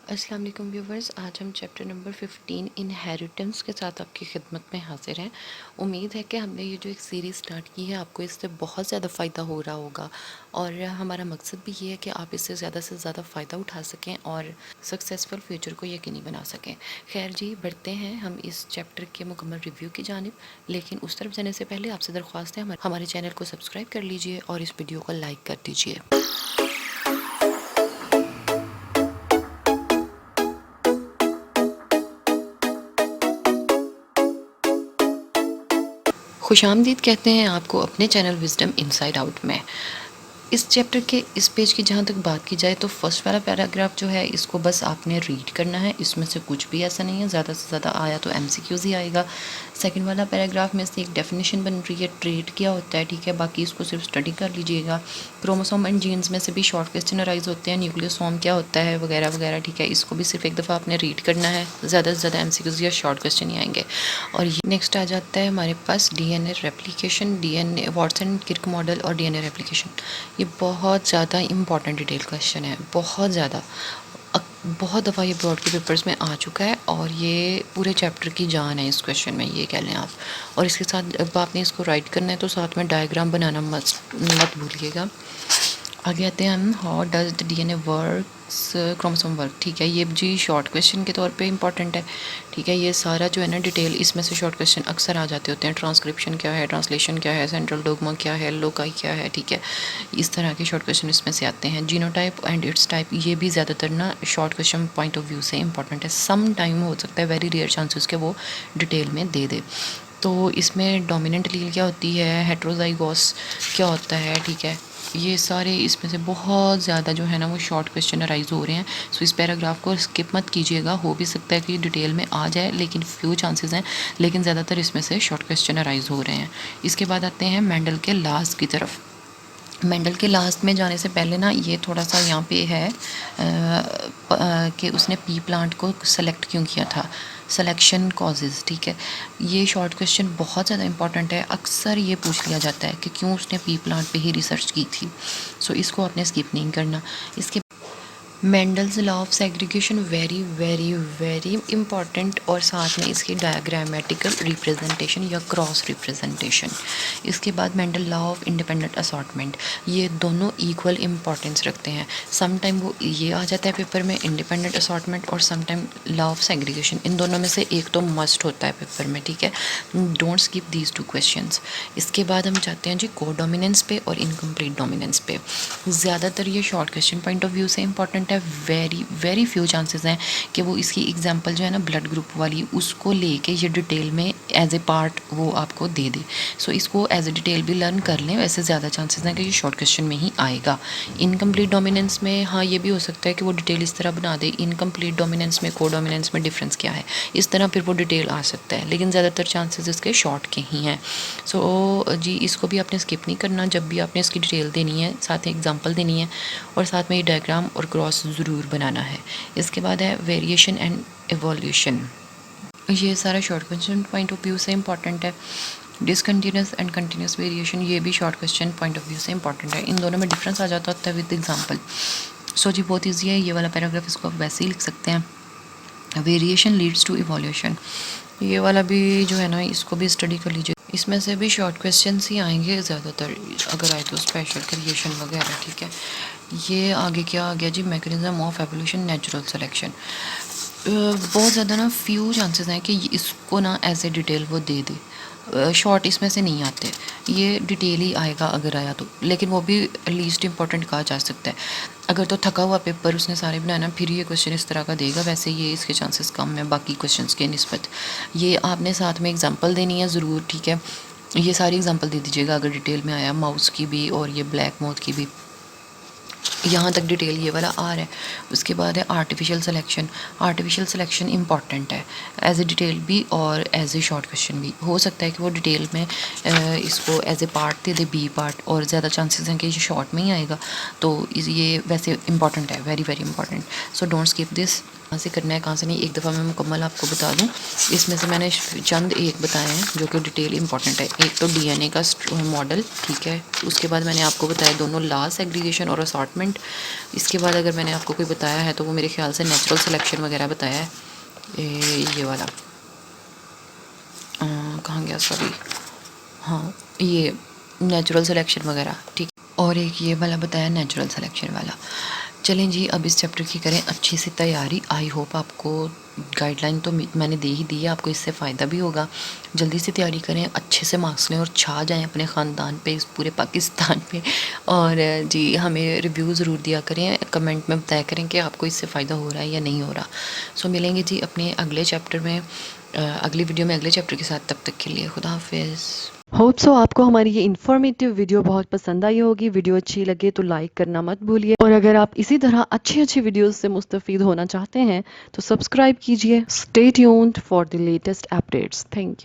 अस्सलाम वालेकुम व्यूवर्स, आज हम चैप्टर नंबर 15 इनहेरिटेंस के साथ आपकी खिदमत में हाजिर हैं। उम्मीद है कि हमने ये जो एक सीरीज़ स्टार्ट की है आपको इससे बहुत ज़्यादा फ़ायदा हो रहा होगा और हमारा मकसद भी ये है कि आप इससे ज़्यादा फ़ायदा उठा सकें और सक्सेसफुल फ्यूचर को यकीनी बना सकें। खैर जी, बढ़ते हैं हम इस चैप्टर के मुकम्मल रिव्यू की जानिब, लेकिन उस तरफ जाने से पहले आपसे दरख्वास्त है हमारे चैनल को सब्सक्राइब कर लीजिए और इस वीडियो को लाइक कर दीजिए। खुशामदीद कहते हैं आपको अपने चैनल विजडम इनसाइड आउट में। इस चैप्टर के इस पेज की जहाँ तक बात की जाए तो फर्स्ट वाला पैराग्राफ जो है इसको बस आपने रीड करना है, इसमें से कुछ भी ऐसा नहीं है, ज़्यादा से ज़्यादा आया तो एमसीक्यूज़ ही आएगा। सेकंड वाला पैराग्राफ में से एक डेफिनेशन बन रही है, ट्रेड क्या होता है, ठीक है, बाकी इसको सिर्फ स्टडी कर लीजिएगा। क्रोमोसोम एंड जीन्स में से भी शॉर्ट क्वेश्चन अराइज होते हैं, न्यूक्लियोसोम क्या होता है वगैरह वगैरह, ठीक है, इसको भी सिर्फ एक दफ़ा आपने रीड करना है, ज़्यादा से ज़्यादा एमसीक्यूज़ या शॉर्ट क्वेश्चन ही आएंगे। और ये नेक्स्ट आ जाता है हमारे पास DNA replication, DNA Watson Crick model और डीएनए रेप्लिकेशन। ये बहुत ज़्यादा इंपॉर्टेंट डिटेल क्वेश्चन है, बहुत ज़्यादा, बहुत दफ़ा ये बोर्ड के पेपर्स में आ चुका है और ये पूरे चैप्टर की जान है इस क्वेश्चन में, ये कह लें आप। और इसके साथ जब आपने इसको राइट करना है तो साथ में डायग्राम बनाना मत भूलिएगा। आगे आते हैं हम, how does the DNA works, chromosome work, ठीक है, ये जी शॉर्ट क्वेश्चन के तौर पे इंपॉर्टेंट है, ठीक है। ये सारा जो है ना डिटेल, इसमें से शॉर्ट क्वेश्चन अक्सर आ जाते होते हैं। ट्रांसक्रिप्शन क्या है, ट्रांसलेशन क्या है, सेंट्रल डोगमा क्या है, लोकाई क्या है, ठीक है, इस तरह के शॉर्ट क्वेश्चन इसमें से आते हैं। जीनोटाइप एंड इट्स टाइप, ये भी ज़्यादातर ना short question point of view से इंपॉर्टेंट है। सम टाइम हो सकता है, वेरी रेयर चांसेस के वो डिटेल में दे दे। तो इसमें डोमिनेंट लील क्या होती है, हेट्रोजाइगोस क्या होता है, ठीक है, ये सारे इसमें से बहुत ज़्यादा जो है ना वो शॉर्ट क्वेश्चन अराइज हो रहे हैं। सो इस पैराग्राफ को स्किप मत कीजिएगा, हो भी सकता है कि डिटेल में आ जाए, लेकिन फ्यू चांसेस हैं, लेकिन ज़्यादातर इसमें से शॉर्ट क्वेश्चन अराइज हो रहे हैं। इसके बाद आते हैं मेंडल के लास्ट की तरफ। मेंडल के लास्ट में जाने से पहले ना ये थोड़ा सा यहाँ पे है कि उसने पी प्लांट को सेलेक्ट क्यों किया था, सिलेक्शन कॉजेज़, ठीक है। ये शॉर्ट क्वेश्चन बहुत ज़्यादा इंपॉर्टेंट है, अक्सर ये पूछ लिया जाता है कि क्यों उसने पी प्लांट पे ही रिसर्च की थी। सो इसको आपने स्किप नहीं करना। इसके Mendel's law of segregation very very very important, और साथ में इसकी डायग्रामेटिकल रिप्रेजेंटेशन या क्रॉस रिप्रेजेंटेशन। इसके बाद Mendel law of independent assortment, ये दोनों इक्वल इंपॉर्टेंस रखते हैं। सम टाइम वो ये आ जाता है पेपर में, इंडिपेंडेंट असॉर्टमेंट, और some time law of segregation, इन दोनों में से एक तो मस्ट होता है पेपर में, ठीक है। Don't skip these two questions. इसके बाद हम जाते हैं जी को डोमिनेंस पे और इनकम्प्लीट डोमिनेंस पे। ज़्यादातर ये short question point of view से इंपॉर्टेंट है। वेरी वेरी फ्यू चांसेस हैं कि वो इसकी एग्जांपल जो है ना ब्लड ग्रुप वाली, उसको लेके ये डिटेल में एज ए पार्ट वो आपको दे दे। सो इसको एज ए डिटेल भी लर्न कर लें, वैसे ज़्यादा चांसेस हैं कि ये शॉर्ट क्वेश्चन में ही आएगा। इनकम्प्लीट डोमिनेंस में हाँ ये भी हो सकता है कि वो डिटेल इस तरह बना दे, इनकम्प्लीट डोमिनेंस में को डोमिनेंस में डिफरेंस क्या है, इस तरह फिर वो डिटेल आ सकता है, लेकिन ज़्यादातर चांसेस इसके शॉर्ट के ही हैं। सो जी इसको भी आपने स्किप नहीं करना, जब भी आपने इसकी डिटेल देनी है, साथ में एग्जांपल देनी है, और साथ में ये डायग्राम और क्रॉस ज़रूर बनाना है। इसके बाद है वेरिएशन एंड एवोल्यूशन, ये सारा short question point of view से इंपॉर्टेंट है। डिसकंटिन्यूस एंड कंटिन्यूस वेरिएशन, ये भी short question point of view से इंपॉर्टेंट है। इन दोनों में डिफरेंस आ जाता होता है विद एग्जांपल। सो जी बहुत ईजी है ये वाला पैराग्राफ, इसको आप वैसे ही लिख सकते हैं। वेरिएशन लीड्स टू इवोल्यूशन, ये वाला भी जो है ना इसको भी स्टडी कर लीजिए, इसमें से भी शॉर्ट क्वेश्चन ही आएंगे ज़्यादातर, अगर आए तो स्पेशल क्रिएशन वगैरह, ठीक है। ये आगे क्या आ गया जी, mechanism of evolution, natural selection. बहुत ज़्यादा ना फ्यू चांसेस हैं कि इसको ना एज ए डिटेल वो दे दे, शॉर्ट इसमें से नहीं आते, ये डिटेल ही आएगा अगर आया तो, लेकिन वो भी लीस्ट इंपॉर्टेंट कहा जा सकता है। अगर तो थका हुआ पेपर उसने सारे बनाना फिर ये क्वेश्चन इस तरह का देगा, वैसे ये इसके चांसेस कम है बाकी क्वेश्चंस के निस्बत। ये आपने साथ में एग्जांपल देनी है ज़रूर, ठीक है, ये सारी एग्जांपल दे दीजिएगा अगर डिटेल में आया, माउस की भी और ये ब्लैक माउथ की भी, यहाँ तक डिटेल ये वाला आ रहा है। उसके बाद है artificial selection. Artificial selection important है एज ए डिटेल भी और एज ए शॉर्ट क्वेश्चन भी। हो सकता है कि वो डिटेल में इसको एज ए पार्ट दे दे, बी पार्ट, और ज़्यादा चांसेस हैं कि ये शॉर्ट में ही आएगा। तो ये वैसे इंपॉर्टेंट है, very very important, so don't skip this. कहाँ से करना है कहाँ से नहीं, एक दफ़ा मैं मुकम्मल आपको बता दूं। इसमें से मैंने चंद एक बताए हैं जो कि डिटेल इंपॉर्टेंट है। एक तो डीएनए का मॉडल, ठीक है। उसके बाद मैंने आपको बताया दोनों लॉ, सेग्रीगेशन और असॉर्टमेंट। इसके बाद अगर मैंने आपको कोई बताया है तो वो मेरे ख्याल से नेचुरल सिलेक्शन वगैरह बताया है। ये वाला कहाँ गया, सॉरी, हाँ ये नेचुरल सिलेक्शन वगैरह, ठीक। और एक ये वाला बताया नेचुरल सिलेक्शन वाला। चलें जी, अब इस चैप्टर की करें अच्छी सी तैयारी। आई होप आपको गाइडलाइन तो मैंने दे ही दी है, आपको इससे फ़ायदा भी होगा। जल्दी से तैयारी करें, अच्छे से मार्क्स लें और छा जाएं अपने ख़ानदान पे, इस पूरे पाकिस्तान पे। और जी हमें रिव्यू ज़रूर दिया करें, कमेंट में बताया करें कि आपको इससे फ़ायदा हो रहा है या नहीं हो रहा। सो मिलेंगे जी अपने अगले चैप्टर में, अगली वीडियो में अगले चैप्टर के साथ। तब तक के लिए खुदा हाफिज़। होप सो आपको हमारी ये इन्फॉर्मेटिव वीडियो बहुत पसंद आई होगी। वीडियो अच्छी लगे तो लाइक करना मत भूलिए, और अगर आप इसी तरह अच्छी अच्छी वीडियोस से मुस्तफ़ीद होना चाहते हैं तो सब्सक्राइब कीजिए। Stay tuned for the latest updates. Thank you.